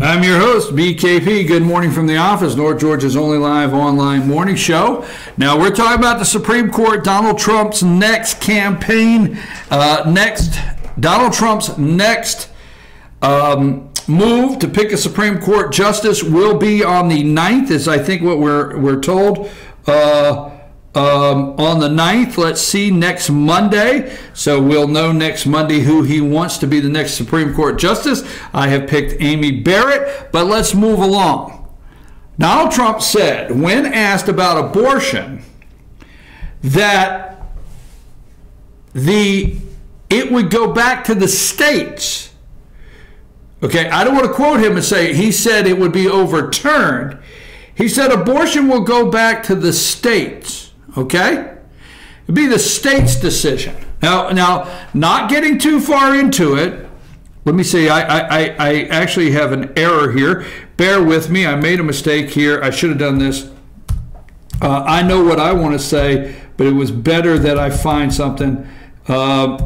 I'm your host, BKP. Good morning from the office, North Georgia's only live online morning show. Now, we're talking about the Supreme Court, Donald Trump's next campaign, Donald Trump's next move to pick a Supreme Court justice will be on the 9th, is I think what we're told. On the 9th, let's see, next Monday. So we'll know next Monday who he wants to be the next Supreme Court justice. I have picked Amy Barrett, but let's move along. Donald Trump said, when asked about abortion, that it would go back to the states. Okay, I don't want to quote him and say he said it would be overturned. He said abortion will go back to the states. Okay? It'd be the state's decision. Now, not getting too far into it, let me see, I actually have an error here. Bear with me, I made a mistake here. I should have done this. I know what I want to say, but it was better that I find something. And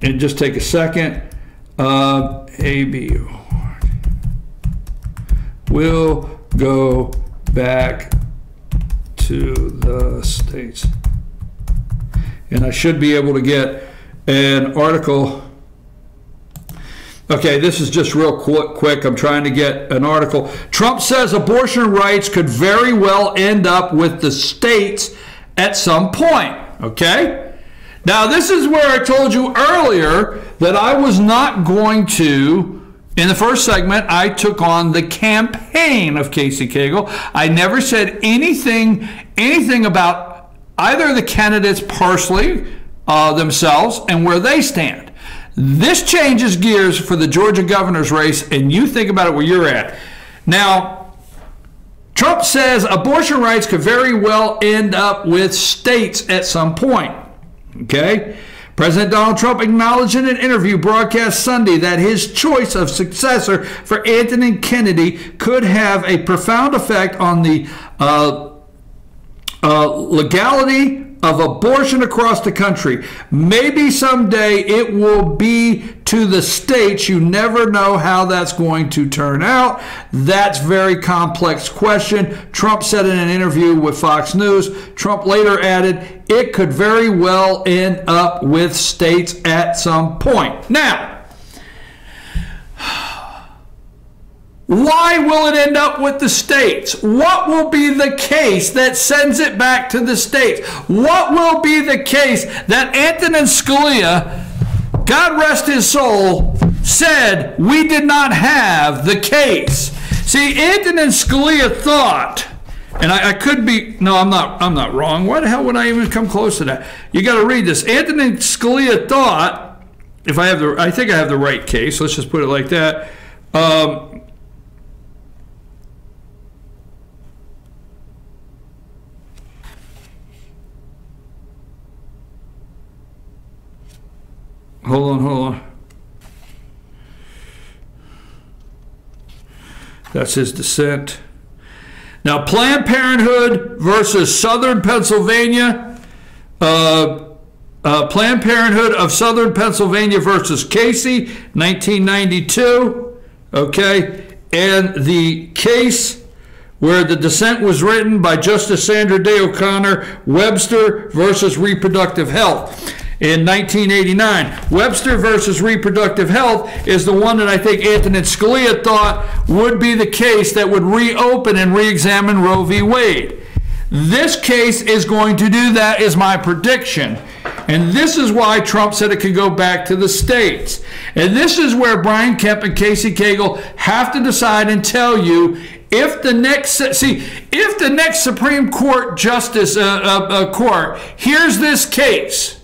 just take a second. ABO will go back to the states. And I should be able to get an article. Okay, this is just real quick. I'm trying to get an article. Trump says abortion rights could very well end up with the states at some point. Okay? Now, this is where I told you earlier that I was not going to. In the first segment, I took on the campaign of Casey Cagle. I never said anything about either of the candidates personally, themselves, and where they stand. This changes gears for the Georgia governor's race, and you think about it where you're at. Now, Trump says abortion rights could very well end up with states at some point. Okay? President Donald Trump acknowledged in an interview broadcast Sunday that his choice of successor for Anthony Kennedy could have a profound effect on the legality of abortion across the country. Maybe someday it will be to the states. You never know how that's going to turn out. That's a very complex question. Trump said in an interview with Fox News. Trump later added, it could very well end up with states at some point. Now, why will it end up with the states? What will be the case that sends it back to the states? What will be the case that Antonin Scalia, God rest his soul, said we did not have the case? See, Antonin Scalia thought, and I could be, no, I'm not wrong. Why the hell would I even come close to that? You got to read this. Antonin Scalia thought, I think I have the right case. Let's just put it like that. Hold on. That's his dissent. Now, Planned Parenthood versus Southern Pennsylvania. Planned Parenthood of Southern Pennsylvania versus Casey, 1992. Okay. And the case where the dissent was written by Justice Sandra Day O'Connor, Webster versus Reproductive Health. In 1989, Webster versus Reproductive Health is the one that I think Antonin Scalia thought would be the case that would reopen and re-examine Roe v. Wade. This case is going to do that, is my prediction. And this is why Trump said it could go back to the states. And this is where Brian Kemp and Casey Cagle have to decide and tell you if the next Supreme Court Justice court hears this case,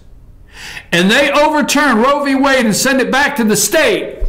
and they overturn Roe v. Wade and send it back to the state,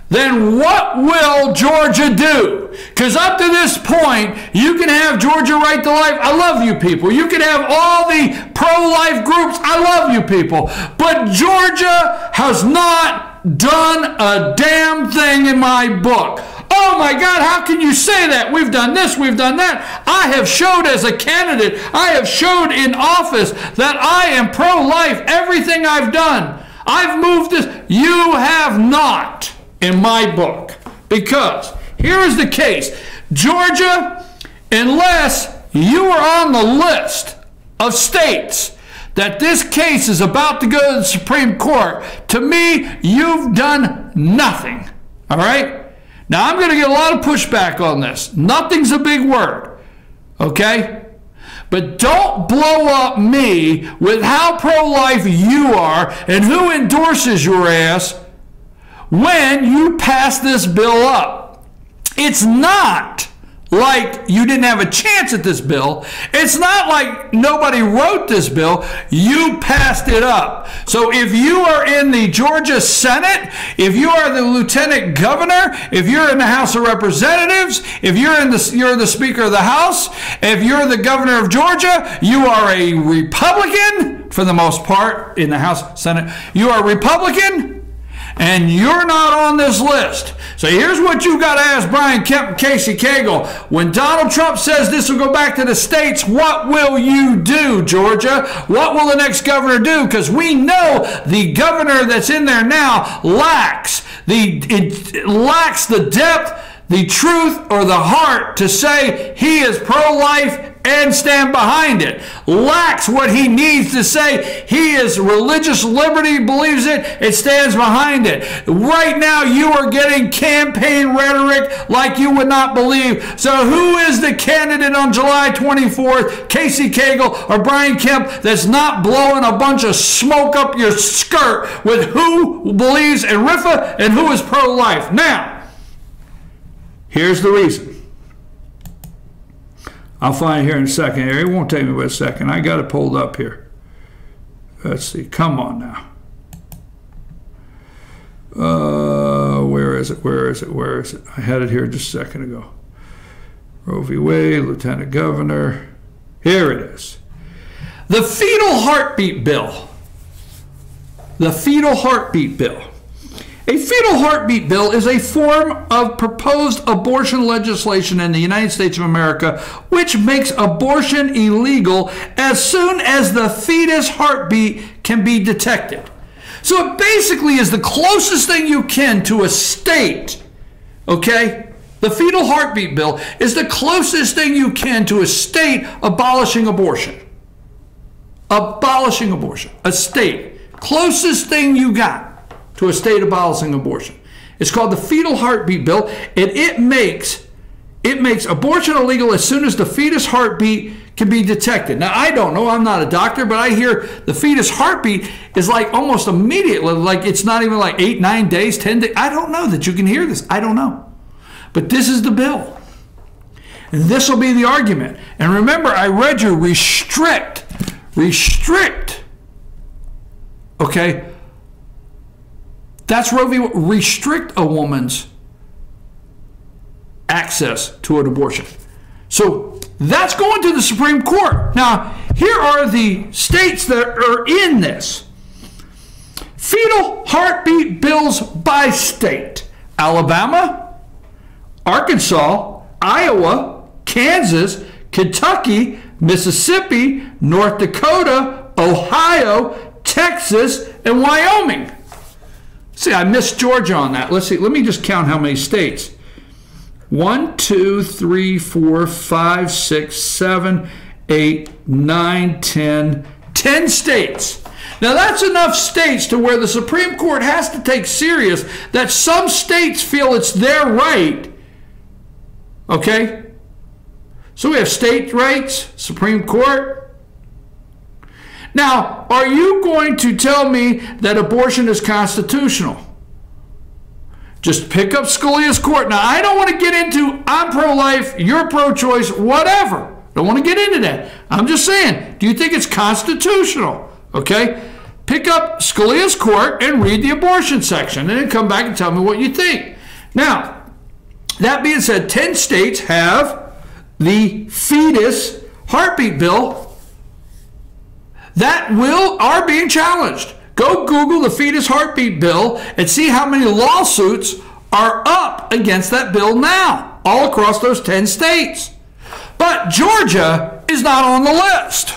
then what will Georgia do? Because up to this point, you can have Georgia Right to Life. I love you people. You can have all the pro-life groups. I love you people. But Georgia has not done a damn thing in my book. Oh my God, how can you say that? We've done this, we've done that. I have showed as a candidate, I have showed in office that I am pro-life. Everything I've done, I've moved this. You have not, in my book. Because here is the case. Georgia, unless you are on the list of states that this case is about to go to the Supreme Court, to me, you've done nothing. All right? Now, I'm going to get a lot of pushback on this. Nothing's a big word. Okay? But don't blow up me with how pro-life you are and who endorses your ass when you pass this bill up. It's not like you didn't have a chance at this bill. It's not like nobody wrote this bill. You passed it up. So if you are in the Georgia Senate, if you are the lieutenant governor, if you're in the House of Representatives, if you're the Speaker of the House, if you're the governor of Georgia, you are a Republican for the most part in the House, Senate. You are a Republican, and you're not on this list. So here's what you got to ask Brian Kemp and Casey Cagle. When Donald Trump says this will go back to the states, what will you do, Georgia? What will the next governor do? Because we know the governor that's in there now lacks the depth, the truth, or the heart to say he is pro-life and stand behind it. Lacks what he needs to say he is religious liberty, believes it, and stands behind it. Right now you are getting campaign rhetoric like you would not believe. So who is the candidate on July 24th, Casey Cagle or Brian Kemp, that's not blowing a bunch of smoke up your skirt with who believes in RFA and who is pro-life? Now, here's the reason. I'll find it here in a second. It won't take me but a second. I got it pulled up here. Let's see. Come on now. Where is it? Where is it? Where is it? I had it here just a second ago. Roe v. Wade, Lieutenant Governor. Here it is. The fetal heartbeat bill. The fetal heartbeat bill. A fetal heartbeat bill is a form of proposed abortion legislation in the United States of America which makes abortion illegal as soon as the fetus heartbeat can be detected. So it basically is the closest thing you can to a state, okay? The fetal heartbeat bill is the closest thing you can to a state abolishing abortion. Abolishing abortion. A state. Closest thing you got to a state abolishing abortion. It's called the fetal heartbeat bill, and it makes abortion illegal as soon as the fetus heartbeat can be detected. Now, I don't know, I'm not a doctor, but I hear the fetus heartbeat is like almost immediately, like it's not even like 8, 9 days, 10 days. I don't know that you can hear this. I don't know. But this is the bill. And this will be the argument. And remember, I read you restrict, okay? That's Roe v. restrict a woman's access to an abortion. So that's going to the Supreme Court. Now, here are the states that are in this. Fetal heartbeat bills by state. Alabama, Arkansas, Iowa, Kansas, Kentucky, Mississippi, North Dakota, Ohio, Texas, and Wyoming. See, I missed Georgia on that. Let's see. Let me just count how many states. 1, 2, 3, 4, 5, 6, 7, 8, 9, 10. 10 states. Now, that's enough states to where the Supreme Court has to take serious that some states feel it's their right. Okay? So we have state rights, Supreme Court. Now, are you going to tell me that abortion is constitutional? Just pick up Scalia's court. Now, I don't want to get into I'm pro-life, you're pro-choice, whatever. Don't want to get into that. I'm just saying, do you think it's constitutional? Okay? Pick up Scalia's court and read the abortion section, and then come back and tell me what you think. Now, that being said, 10 states have the fetus heartbeat bill that are being challenged. Go Google the fetus heartbeat bill and see how many lawsuits are up against that bill now, all across those 10 states. But Georgia is not on the list.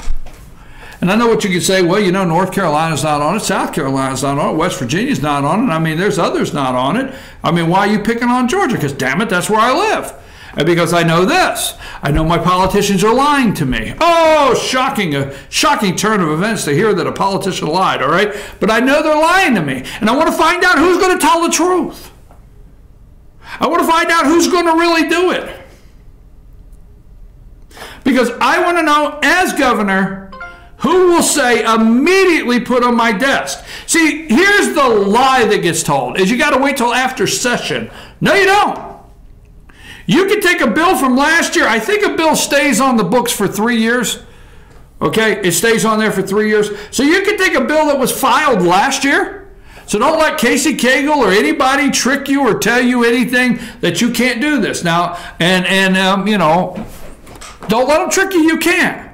And I know what you could say, well, you know, North Carolina's not on it, South Carolina's not on it, West Virginia's not on it. I mean, there's others not on it. I mean, why are you picking on Georgia? Because, damn it, that's where I live. And because I know this. I know my politicians are lying to me. Oh, shocking, a shocking turn of events to hear that a politician lied, all right? But I know they're lying to me. And I want to find out who's going to tell the truth. I want to find out who's going to really do it. Because I want to know, as governor, who will say immediately put on my desk. See, here's the lie that gets told, is you got to wait till after session. No, you don't. You can take a bill from last year. I think a bill stays on the books for 3 years. Okay, it stays on there for 3 years. So you can take a bill that was filed last year. So don't let Casey Cagle or anybody trick you or tell you anything that you can't do this. Now, you know, don't let them trick you. You can.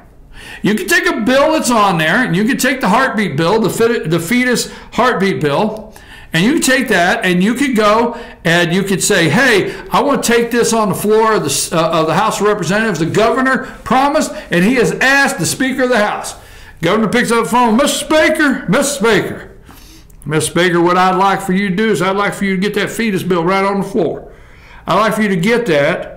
You can take a bill that's on there, and you can take the heartbeat bill, the fetus heartbeat bill, and you can take that, and you could go and you could say, hey, I want to take this on the floor of the House of Representatives. The governor promised, and he has asked the Speaker of the House. Governor picks up the phone, Mr. Speaker, Mr. Speaker. Mr. Speaker, what I'd like for you to do is I'd like for you to get that fetus bill right on the floor. I'd like for you to get that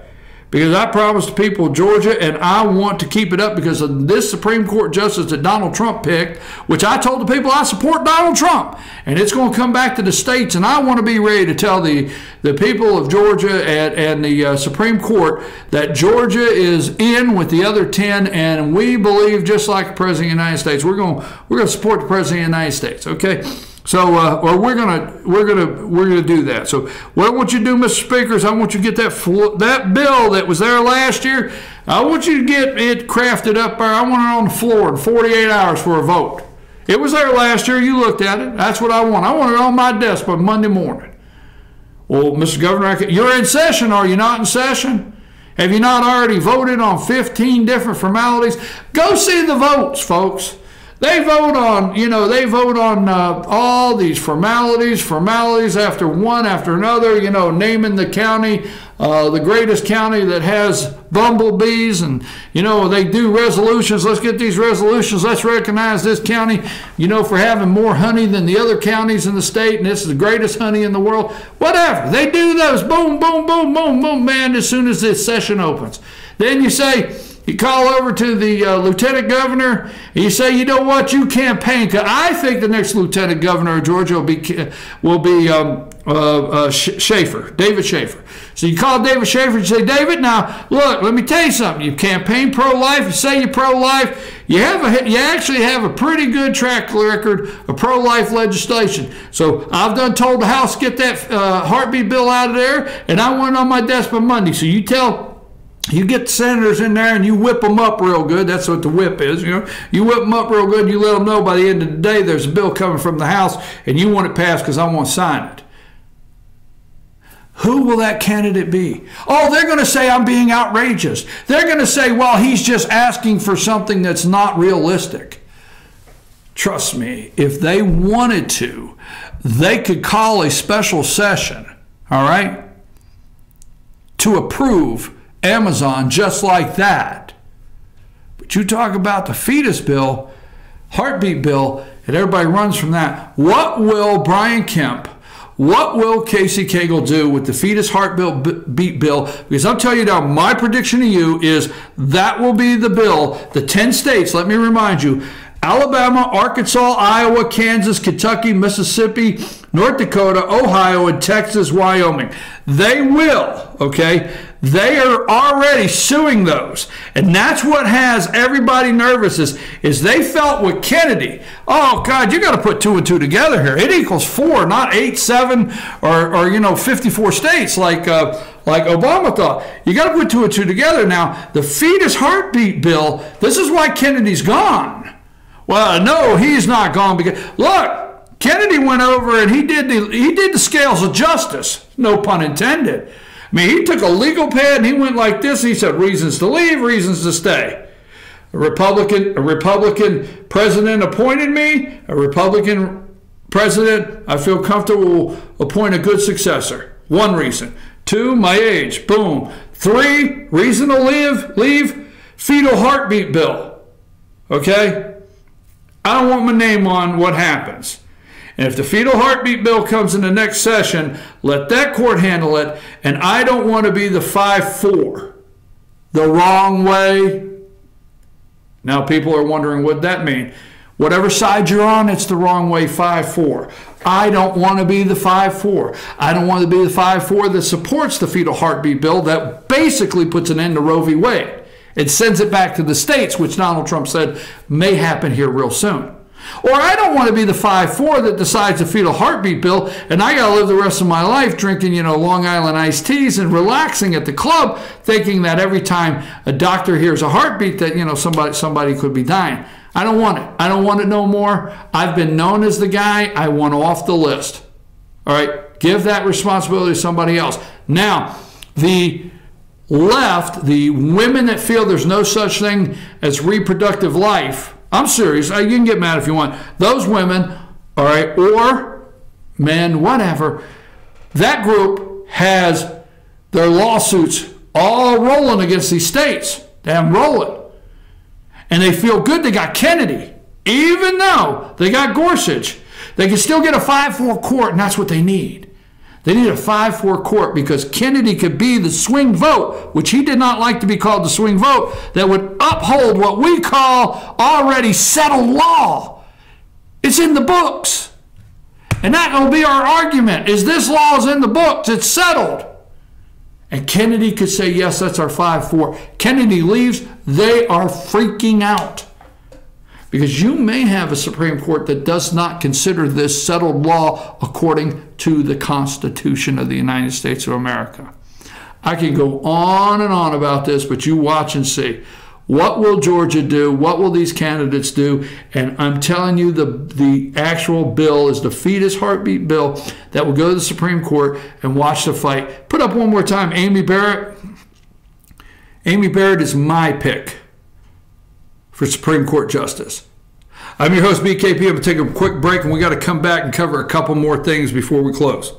because I promised the people of Georgia, and I want to keep it up because of this Supreme Court justice that Donald Trump picked, which I told the people I support Donald Trump. And it's going to come back to the states, and I want to be ready to tell the people of Georgia and the Supreme Court that Georgia is in with the other 10, and we believe, just like the President of the United States, we're going to support the President of the United States, okay? So, or we're gonna do that. So, what I want you to do, Mr. Speaker, is I want you to get that bill that was there last year. I want you to get it crafted up there. I want it on the floor in 48 hours for a vote. It was there last year. You looked at it. That's what I want. I want it on my desk by Monday morning. Well, Mr. Governor, you're in session. Are you not in session? Have you not already voted on 15 different formalities? Go see the votes, folks. They vote on, all these formalities after one after another, naming the county, the greatest county that has bumblebees, and, they do resolutions. Let's get these resolutions. Let's recognize this county, for having more honey than the other counties in the state, and this is the greatest honey in the world. Whatever. They do those. Boom, boom, boom, boom, boom, man, as soon as this session opens. Then you call over to the lieutenant governor, and you say, you know what, you campaign, because I think the next lieutenant governor of Georgia will be Schaefer, David Schaefer. So you call David Schaefer and you say, David, now, look, let me tell you something. You campaign pro-life, you say you're pro-life, you actually have a pretty good track record of pro-life legislation. So I've told the House to get that heartbeat bill out of there, and I want it on my desk by Monday. So you get the senators in there and you whip them up real good. That's what the whip is, You whip them up real good and you let them know by the end of the day there's a bill coming from the House and you want it passed because I want to sign it. Who will that candidate be? Oh, they're going to say I'm being outrageous. They're going to say, well, he's just asking for something that's not realistic. Trust me, if they wanted to, they could call a special session, all right, to approve Amazon just like that. But you talk about the fetus bill, heartbeat bill, and everybody runs from that. What will Brian Kemp, what will Casey Cagle do with the fetus heartbeat bill? Because I'll tell you now, my prediction to you is that will be the bill. The 10 states, let me remind you, Alabama, Arkansas, Iowa, Kansas, Kentucky, Mississippi, North Dakota, Ohio, and Texas, Wyoming. They will, okay? They are already suing those. And that's what has everybody nervous is they felt with Kennedy, oh, God, you got to put 2 and 2 together here. It equals 4, not 8, 7, or 54 states like Obama thought. You got to put 2 and 2 together. Now, the fetus heartbeat bill, this is why Kennedy's gone. Well, no, he's not gone because, look, Kennedy went over and he did the scales of justice, no pun intended. I mean, he took a legal pad and he went like this. He said, reasons to leave, reasons to stay. A Republican president appointed me. A Republican president, I feel comfortable, will appoint a good successor. 1 reason. 2, my age. Boom. 3, reason to leave, fetal heartbeat bill. Okay? I don't want my name on what happens. And if the fetal heartbeat bill comes in the next session, let that court handle it. And I don't want to be the 5-4. The wrong way. Now people are wondering what that means. Whatever side you're on, it's the wrong way, 5-4. I don't want to be the 5-4. I don't want to be the 5-4 that supports the fetal heartbeat bill that basically puts an end to Roe v. Wade. It sends it back to the states, which Donald Trump said may happen here real soon. Or I don't want to be the 5-4 that decides the fetal heartbeat bill, and I got to live the rest of my life drinking, Long Island iced teas and relaxing at the club, thinking that every time a doctor hears a heartbeat that, somebody could be dying. I don't want it. I don't want it no more. I've been known as the guy. I want off the list. All right? Give that responsibility to somebody else. Now, the left, the women that feel there's no such thing as reproductive life, I'm serious. You can get mad if you want. Those women, all right, or men, whatever, that group has their lawsuits all rolling against these states. Damn rolling. And they feel good they got Kennedy. Even though they got Gorsuch, they can still get a 5-4 court, and that's what they need. They need a 5-4 court because Kennedy could be the swing vote, which he did not like to be called the swing vote, that would uphold what we call already settled law. It's in the books. And that will be our argument, is this law is in the books, it's settled. And Kennedy could say, yes, that's our 5-4. Kennedy leaves, they are freaking out. Because you may have a Supreme Court that does not consider this settled law according to the Constitution of the United States of America. I can go on and on about this, but you watch and see. What will Georgia do? What will these candidates do? And I'm telling you, the actual bill is the fetus heartbeat bill that will go to the Supreme Court, and watch the fight. Put up one more time, Amy Barrett. Amy Barrett is my pick for Supreme Court Justice. I'm your host, BKP. I'm going to take a quick break, and we got to come back and cover a couple more things before we close.